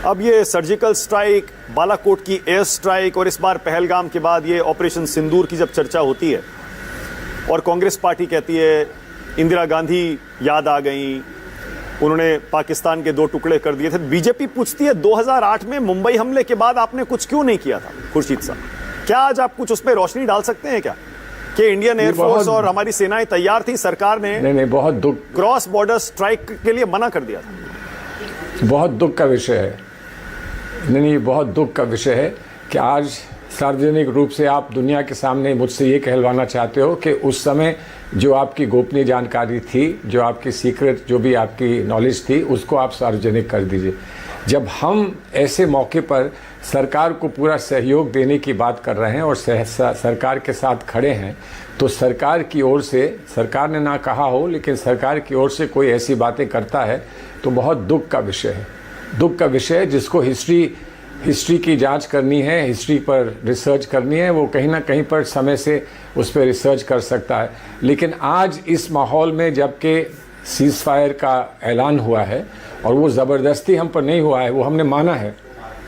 अब ये surgical strike, Balakot की एयर स्ट्राइक और इस बार पहलगाम के बाद ये ऑपरेशन सिंदूर की जब चर्चा होती है और कांग्रेस पार्टी कहती है इंदिरा गांधी याद आ गई, उन्होंने पाकिस्तान के 2 टुकड़े कर दिए थे, बीजेपी पूछती है 2008 में मुंबई हमले के बाद आपने कुछ क्यों नहीं किया था? खुर्शीद साहब, क्या आज आप कुछ उस पर रोशनी डाल सकते हैं क्या कि इंडियन एयरफोर्स और हमारी सेनाएं तैयार थी, सरकार ने नहीं बहुत दुख, क्रॉस बॉर्डर स्ट्राइक के लिए मना कर दिया था? बहुत दुख का विषय है। नहीं, बहुत दुख का विषय है कि आज सार्वजनिक रूप से आप दुनिया के सामने मुझसे ये कहलवाना चाहते हो कि उस समय जो आपकी गोपनीय जानकारी थी, जो आपकी सीक्रेट, जो भी आपकी नॉलेज थी, उसको आप सार्वजनिक कर दीजिए। जब हम ऐसे मौके पर सरकार को पूरा सहयोग देने की बात कर रहे हैं और सरकार के साथ खड़े हैं, तो सरकार की ओर से, सरकार ने ना कहा हो लेकिन सरकार की ओर से कोई ऐसी बातें करता है तो बहुत दुख का विषय है। दुख का विषय है जिसको हिस्ट्री की जांच करनी है, हिस्ट्री पर रिसर्च करनी है, वो कहीं ना कहीं पर समय से उस पर रिसर्च कर सकता है। लेकिन आज इस माहौल में जबकि सीज़ फायर का ऐलान हुआ है और वो ज़बरदस्ती हम पर नहीं हुआ है, वो हमने माना है,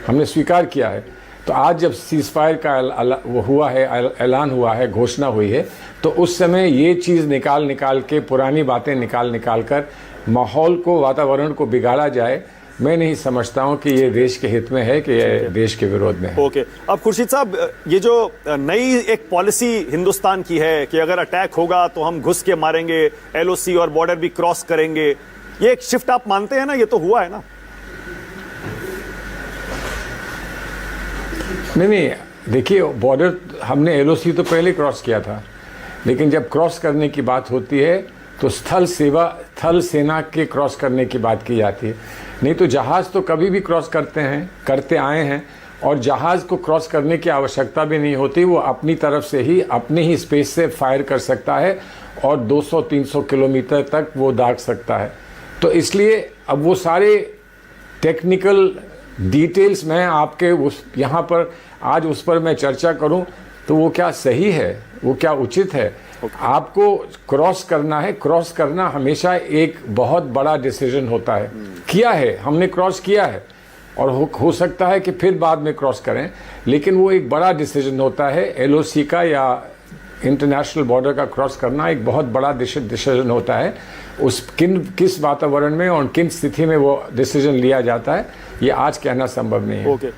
हमने स्वीकार किया है, तो आज जब सीज़ फायर का वो हुआ है, ऐलान हुआ है, घोषणा हुई है, तो उस समय ये चीज़ निकाल के, पुरानी बातें निकाल कर माहौल को, वातावरण को बिगाड़ा जाए, मैं नहीं समझता हूं कि ये देश के हित में है कि ये देश के विरोध में है। ओके, अब खुर्शीद साहब, ये जो नई एक पॉलिसी हिंदुस्तान की है कि अगर अटैक होगा तो हम घुस के मारेंगे, एलओसी और बॉर्डर भी क्रॉस करेंगे, ये एक शिफ्ट आप मानते हैं ना? ये तो हुआ है ना? नहीं, देखिए, बॉर्डर हमने एलओसी तो पहले क्रॉस किया था, लेकिन जब क्रॉस करने की बात होती है तो थल सेना के क्रॉस करने की बात की जाती है। नहीं तो जहाज़ तो कभी भी क्रॉस करते आए हैं और जहाज़ को क्रॉस करने की आवश्यकता भी नहीं होती, वो अपनी तरफ से ही, अपने ही स्पेस से फायर कर सकता है और 200-300 किलोमीटर तक वो दाग सकता है। तो इसलिए अब वो सारे टेक्निकल डिटेल्स मैं आपके यहाँ पर आज उस पर मैं चर्चा करूँ तो वो क्या सही है, वो क्या उचित है? आपको क्रॉस करना है, क्रॉस करना हमेशा एक बहुत बड़ा डिसीजन होता है। किया है, हमने क्रॉस किया है और हो सकता है कि फिर बाद में क्रॉस करें, लेकिन वो एक बड़ा डिसीजन होता है। एलओसी का या इंटरनेशनल बॉर्डर का क्रॉस करना एक बहुत बड़ा डिसीजन होता है। किस वातावरण में और किन स्थिति में वो डिसीजन लिया जाता है, ये आज कहना संभव नहीं है। ओके।